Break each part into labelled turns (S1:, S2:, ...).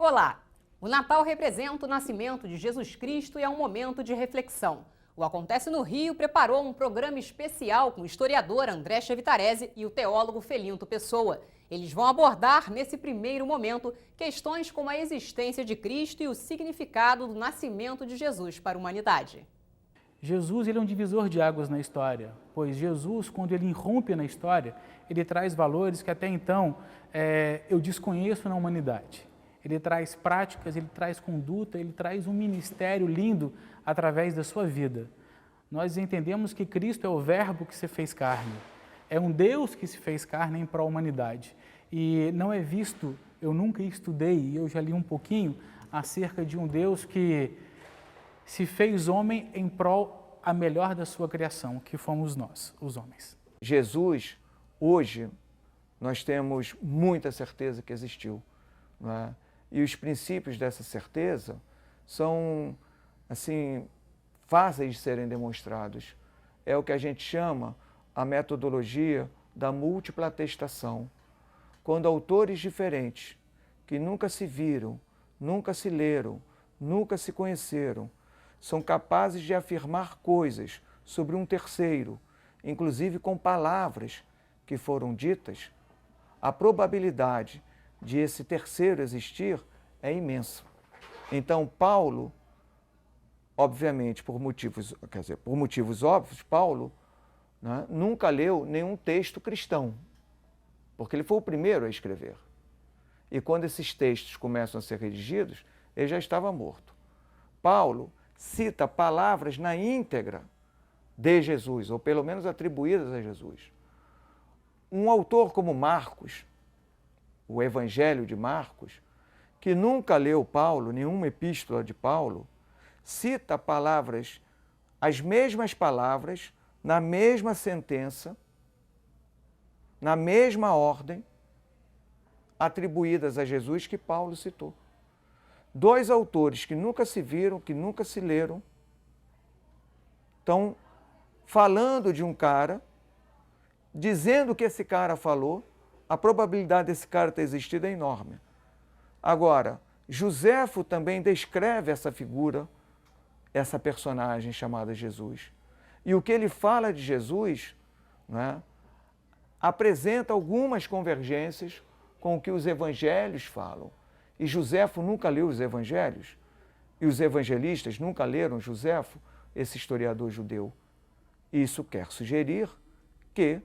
S1: Olá! O Natal representa o nascimento de Jesus Cristo e é um momento de reflexão. O Acontece no Rio preparou um programa especial com o historiador André Chevitarese e o teólogo Felinto Pessoa. Eles vão abordar, nesse primeiro momento, questões como a existência de Cristo e o significado do nascimento de Jesus para a humanidade.
S2: Jesus ele é um divisor de águas na história, pois Jesus, quando ele irrompe na história, ele traz valores que até então eu desconheço na humanidade. Ele traz práticas, ele traz conduta, ele traz um ministério lindo através da sua vida. Nós entendemos que Cristo é o verbo que se fez carne, é um Deus que se fez carne em prol da humanidade. E não é visto, eu nunca estudei, eu já li um pouquinho acerca de um Deus que se fez homem em prol a melhor da sua criação, que fomos nós, os homens.
S3: Jesus, hoje, nós temos muita certeza que existiu, não é? E os princípios dessa certeza são, assim, fáceis de serem demonstrados. É o que a gente chama a metodologia da múltipla atestação. Quando autores diferentes, que nunca se viram, nunca se leram, nunca se conheceram, são capazes de afirmar coisas sobre um terceiro, inclusive com palavras que foram ditas, a probabilidade de esse terceiro existir é imensa. Então, Paulo, obviamente, por motivos óbvios, Paulo, né, nunca leu nenhum texto cristão, porque ele foi o primeiro a escrever. E quando esses textos começam a ser redigidos, ele já estava morto. Paulo cita palavras na íntegra de Jesus, ou pelo menos atribuídas a Jesus. Um autor como Marcos, o Evangelho de Marcos, que nunca leu Paulo, nenhuma epístola de Paulo, cita palavras, as mesmas palavras, na mesma sentença, na mesma ordem, atribuídas a Jesus que Paulo citou. Dois autores que nunca se viram, que nunca se leram, estão falando de um cara, dizendo que esse cara falou, a probabilidade desse cara ter existido é enorme. Agora, Joséfo também descreve essa figura, essa personagem chamada Jesus. E o que ele fala de Jesus, né, apresenta algumas convergências com o que os evangelhos falam. E Joséfo nunca leu os evangelhos, e os evangelistas nunca leram Joséfo, esse historiador judeu. Isso quer sugerir que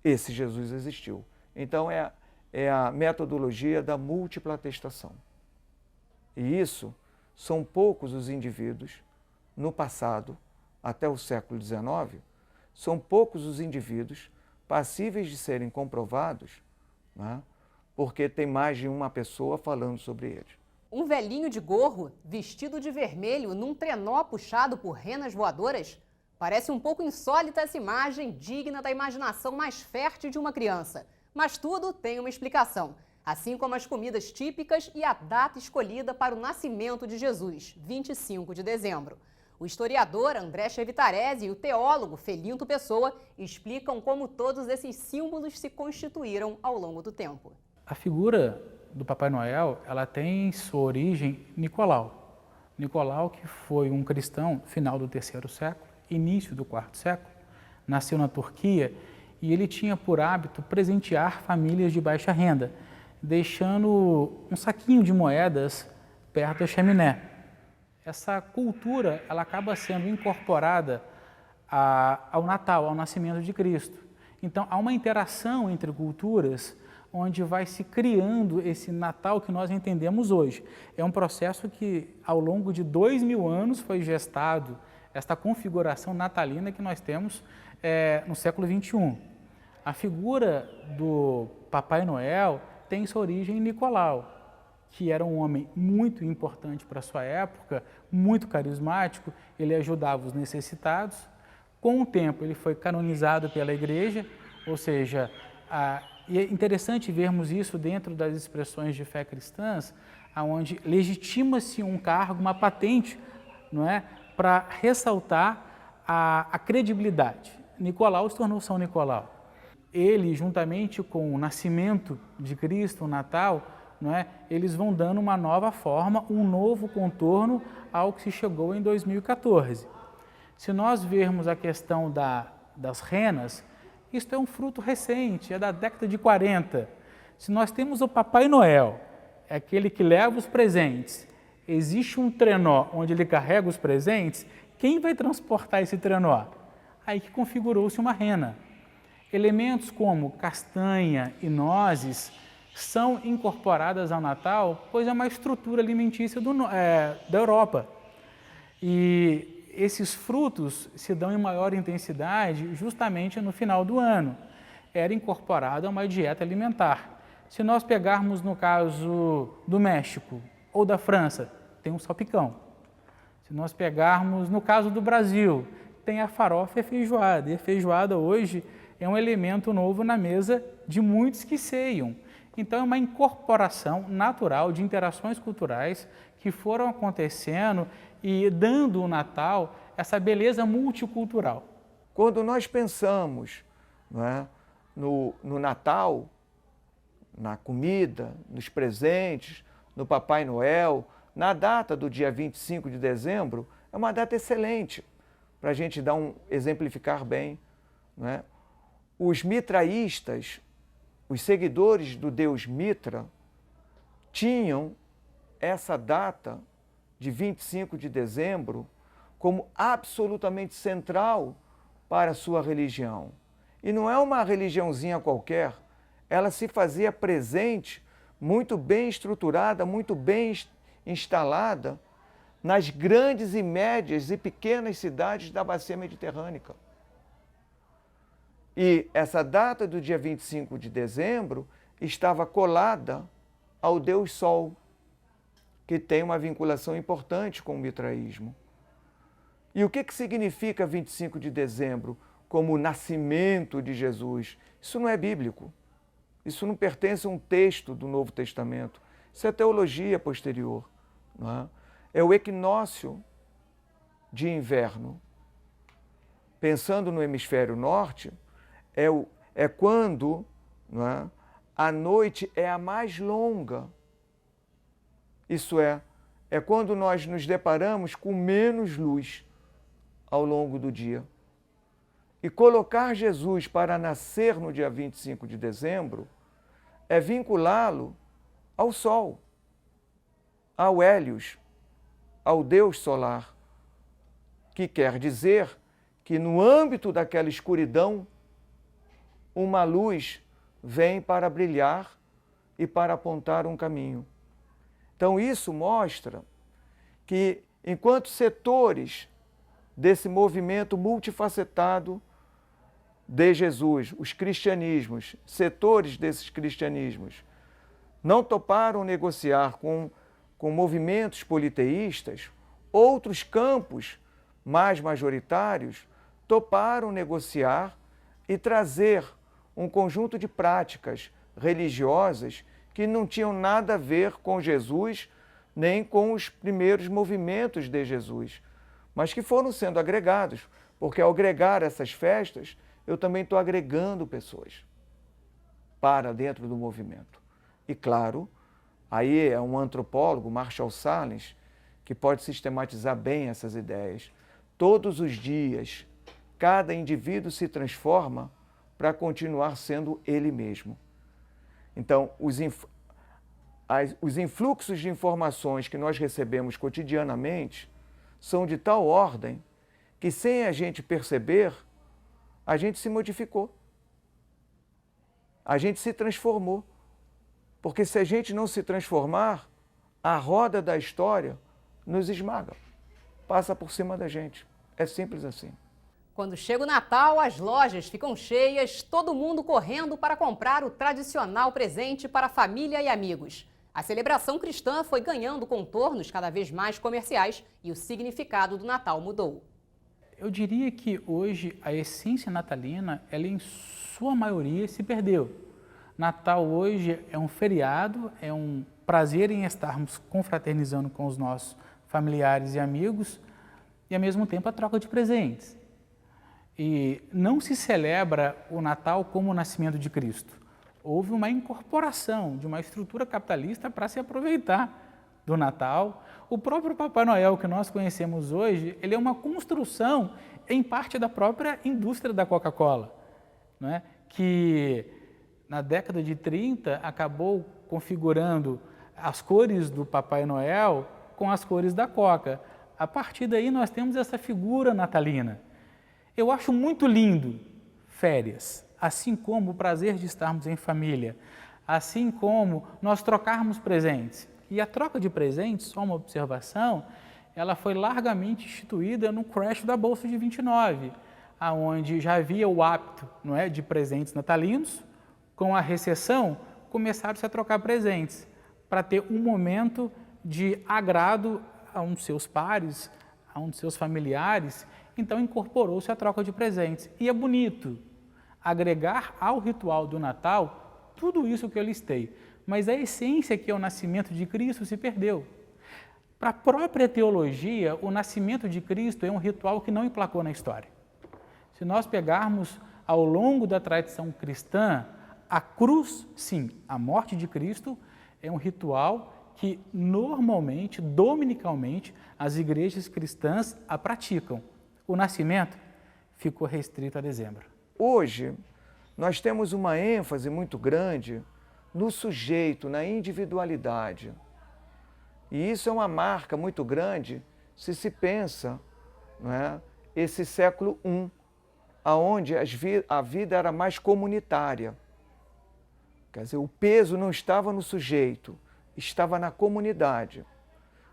S3: esse Jesus existiu. Então, é a metodologia da múltipla atestação. E isso, são poucos os indivíduos, no passado, até o século XIX, são poucos os indivíduos passíveis de serem comprovados, né, porque tem mais de uma pessoa falando sobre eles.
S1: Um velhinho de gorro, vestido de vermelho, num trenó puxado por renas voadoras? Parece um pouco insólita essa imagem, digna da imaginação mais fértil de uma criança. Mas tudo tem uma explicação, assim como as comidas típicas e a data escolhida para o nascimento de Jesus, 25 de dezembro. O historiador André Chevitarese e o teólogo Felinto Pessoa explicam como todos esses símbolos se constituíram ao longo do tempo.
S2: A figura do Papai Noel, ela tem sua origem em Nicolau. Nicolau, que foi um cristão final do terceiro século, início do quarto século, nasceu na Turquia e ele tinha por hábito presentear famílias de baixa renda, deixando um saquinho de moedas perto da chaminé. Essa cultura ela acaba sendo incorporada ao Natal, ao nascimento de Cristo. Então, há uma interação entre culturas onde vai se criando esse Natal que nós entendemos hoje. É um processo que, ao longo de 2000 anos, foi gestado, esta configuração natalina que nós temos no século XXI. A figura do Papai Noel tem sua origem em Nicolau, que era um homem muito importante para a sua época, muito carismático, ele ajudava os necessitados. Com o tempo, ele foi canonizado pela Igreja, ou seja, e é interessante vermos isso dentro das expressões de fé cristãs, onde legitima-se um cargo, uma patente, não é, para ressaltar a credibilidade. Nicolau se tornou São Nicolau. Ele, juntamente com o nascimento de Cristo, o Natal, não é? Eles vão dando uma nova forma, um novo contorno ao que se chegou em 2014. Se nós vermos a questão das renas, isto é um fruto recente, é da década de 40. Se nós temos o Papai Noel, é aquele que leva os presentes, existe um trenó onde ele carrega os presentes, quem vai transportar esse trenó? Aí que configurou-se uma rena. Elementos como castanha e nozes são incorporadas ao Natal, pois é uma estrutura alimentícia da Europa. E esses frutos se dão em maior intensidade justamente no final do ano. Era incorporado a uma dieta alimentar. Se nós pegarmos no caso do México ou da França, tem um salpicão. Se nós pegarmos no caso do Brasil, tem a farofa e a feijoada. E a feijoada hoje é um elemento novo na mesa de muitos que ceiam. Então é uma incorporação natural de interações culturais que foram acontecendo e dando ao Natal essa beleza multicultural.
S3: Quando nós pensamos, não é, no Natal, na comida, nos presentes, no Papai Noel, na data do dia 25 de dezembro, é uma data excelente para a gente exemplificar bem. Não é? Os mitraístas, os seguidores do deus Mitra, tinham essa data de 25 de dezembro como absolutamente central para a sua religião. E não é uma religiãozinha qualquer, ela se fazia presente, muito bem estruturada, muito bem instalada nas grandes e médias e pequenas cidades da bacia mediterrânea. E essa data do dia 25 de dezembro estava colada ao Deus Sol, que tem uma vinculação importante com o mitraísmo. E o que significa 25 de dezembro como o nascimento de Jesus? Isso não é bíblico. Isso não pertence a um texto do Novo Testamento. Isso é teologia posterior. Não é? É o equinócio de inverno. Pensando no hemisfério norte, é quando, não é, a noite é a mais longa. Isso é quando nós nos deparamos com menos luz ao longo do dia. E colocar Jesus para nascer no dia 25 de dezembro é vinculá-lo ao Sol, ao Hélios, ao Deus solar, que quer dizer que no âmbito daquela escuridão, uma luz vem para brilhar e para apontar um caminho. Então isso mostra que, enquanto setores desse movimento multifacetado de Jesus, os cristianismos, setores desses cristianismos, não toparam negociar com movimentos politeístas, outros campos mais majoritários toparam negociar e trazer um conjunto de práticas religiosas que não tinham nada a ver com Jesus, nem com os primeiros movimentos de Jesus, mas que foram sendo agregados, porque ao agregar essas festas, eu também estou agregando pessoas para dentro do movimento. E claro, aí é um antropólogo, Marshall Sahlins, que pode sistematizar bem essas ideias. Todos os dias, cada indivíduo se transforma para continuar sendo ele mesmo. Então, os influxos de informações que nós recebemos cotidianamente são de tal ordem que, sem a gente perceber, a gente se modificou. A gente se transformou. Porque se a gente não se transformar, a roda da história nos esmaga, passa por cima da gente. É simples assim.
S1: Quando chega o Natal, as lojas ficam cheias, todo mundo correndo para comprar o tradicional presente para a família e amigos. A celebração cristã foi ganhando contornos cada vez mais comerciais e o significado do Natal mudou.
S2: Eu diria que hoje a essência natalina, ela em sua maioria se perdeu. Natal hoje é um feriado, é um prazer em estarmos confraternizando com os nossos familiares e amigos e, ao mesmo tempo, a troca de presentes. E não se celebra o Natal como o nascimento de Cristo. houve uma incorporação de uma estrutura capitalista para se aproveitar do Natal. O próprio Papai Noel que nós conhecemos hoje, ele é uma construção em parte da própria indústria da Coca-Cola, não é? Que na década de 30 acabou configurando as cores do Papai Noel com as cores da Coca. A partir daí nós temos essa figura natalina. Eu acho muito lindo férias, assim como o prazer de estarmos em família, assim como nós trocarmos presentes. E a troca de presentes, só uma observação, ela foi largamente instituída no crash da Bolsa de 29, onde já havia o hábito, não é, de presentes natalinos. Com a recessão, começaram-se a trocar presentes para ter um momento de agrado a um dos seus pares, a um dos seus familiares. Então incorporou-se a troca de presentes. E é bonito agregar ao ritual do Natal tudo isso que eu listei. Mas a essência, que é o nascimento de Cristo, se perdeu. Para a própria teologia, o nascimento de Cristo é um ritual que não emplacou na história. Se nós pegarmos ao longo da tradição cristã, a cruz, sim, a morte de Cristo, é um ritual que normalmente, dominicalmente, as igrejas cristãs a praticam. O nascimento ficou restrito a dezembro.
S3: Hoje, nós temos uma ênfase muito grande no sujeito, na individualidade. E isso é uma marca muito grande se se pensa, não é, esse século I, onde a vida era mais comunitária. Quer dizer, o peso não estava no sujeito, estava na comunidade.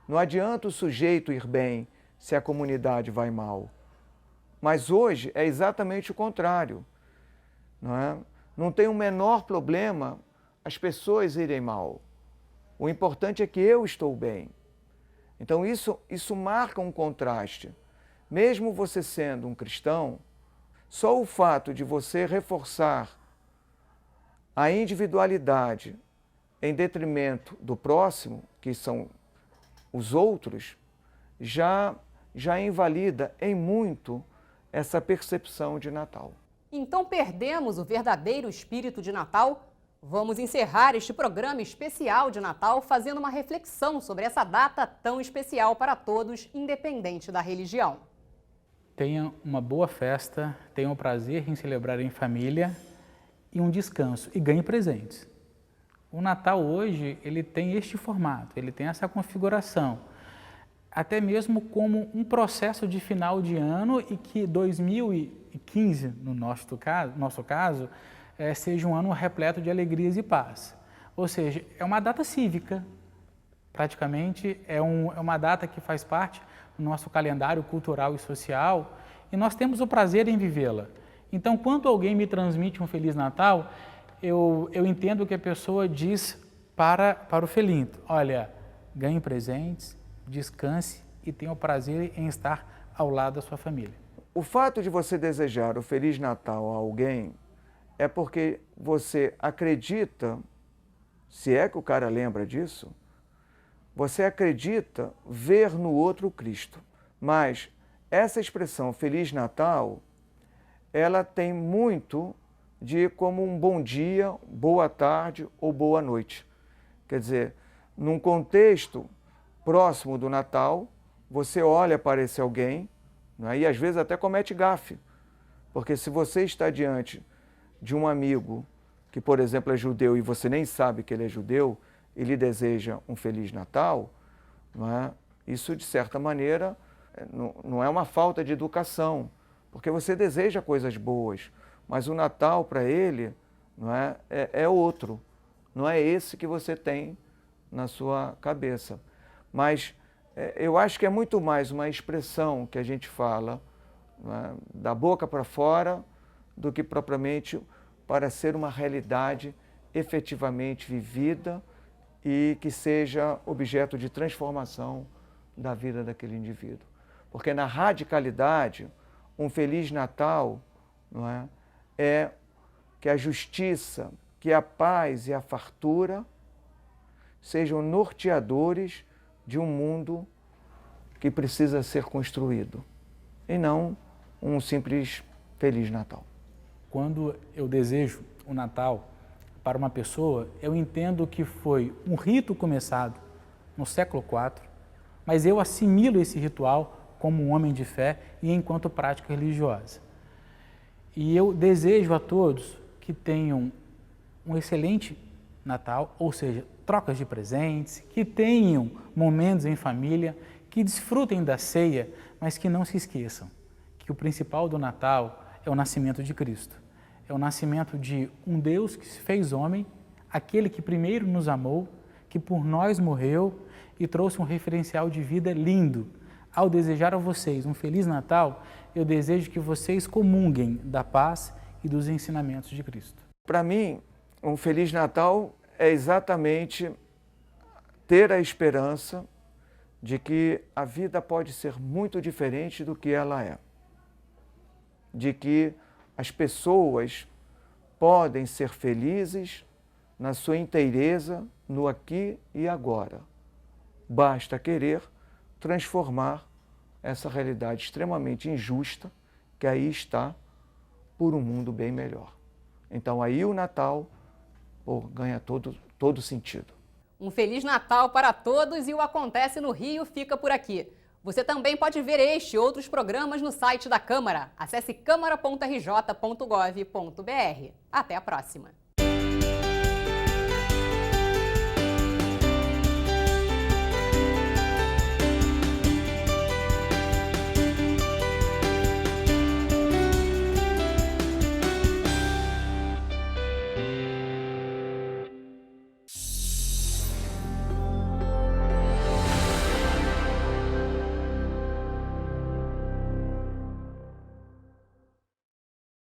S3: Não adianta o sujeito ir bem se a comunidade vai mal. Mas hoje é exatamente o contrário. Não é? Não tem o menor problema as pessoas irem mal. O importante é que eu estou bem. Então isso marca um contraste. Mesmo você sendo um cristão, só o fato de você reforçar a individualidade em detrimento do próximo, que são os outros, já invalida em muito essa percepção de Natal.
S1: Então perdemos o verdadeiro espírito de Natal? Vamos encerrar este programa especial de Natal fazendo uma reflexão sobre essa data tão especial para todos, independente da religião.
S2: Tenha uma boa festa, tenha o prazer em celebrar em família e um descanso, e ganhe presentes. O Natal hoje, ele tem este formato, ele tem essa configuração, até mesmo como um processo de final de ano, e que 2015, no nosso caso, seja um ano repleto de alegrias e paz. Ou seja, é uma data cívica, praticamente é uma data que faz parte do nosso calendário cultural e social, e nós temos o prazer em vivê-la. Então, quando alguém me transmite um Feliz Natal, eu entendo que a pessoa diz para o felinto: olha, ganhe presentes, descanse e tenha o prazer em estar ao lado da sua família.
S3: O fato de você desejar o Feliz Natal a alguém é porque você acredita, se é que o cara lembra disso, você acredita ver no outro Cristo. Mas essa expressão Feliz Natal, ela tem muito de como um bom dia, boa tarde ou boa noite. Quer dizer, num contexto próximo do Natal, você olha para esse alguém, né, e às vezes até comete gafe. Porque se você está diante de um amigo que, por exemplo, é judeu e você nem sabe que ele é judeu, e lhe deseja um Feliz Natal, não é? Isso, de certa maneira, não é uma falta de educação, porque você deseja coisas boas, mas o Natal para ele não é outro, não é esse que você tem na sua cabeça. Mas eu acho que é muito mais uma expressão que a gente fala, não é, da boca para fora, do que propriamente para ser uma realidade efetivamente vivida e que seja objeto de transformação da vida daquele indivíduo. Porque na radicalidade, um Feliz Natal, não é que a justiça, que a paz e a fartura sejam norteadores de um mundo que precisa ser construído, e não um simples Feliz Natal.
S2: Quando eu desejo o Natal para uma pessoa, eu entendo que foi um rito começado no século IV, mas eu assimilo esse ritual como um homem de fé e enquanto prática religiosa. E eu desejo a todos que tenham um excelente Natal, ou seja, trocas de presentes, que tenham momentos em família, que desfrutem da ceia, mas que não se esqueçam que o principal do Natal é o nascimento de Cristo. É o nascimento de um Deus que se fez homem, aquele que primeiro nos amou, que por nós morreu e trouxe um referencial de vida lindo. Ao desejar a vocês um Feliz Natal, eu desejo que vocês comunguem da paz e dos ensinamentos de Cristo.
S3: Para mim, um Feliz Natal é exatamente ter a esperança de que a vida pode ser muito diferente do que ela é. De que as pessoas podem ser felizes na sua inteireza, no aqui e agora. Basta querer transformar essa realidade extremamente injusta que aí está por um mundo bem melhor. Então aí o Natal ganha todo sentido.
S1: Um Feliz Natal para todos e o Acontece no Rio fica por aqui. Você também pode ver este e outros programas no site da Câmara. Acesse câmara.rj.gov.br. Até a próxima!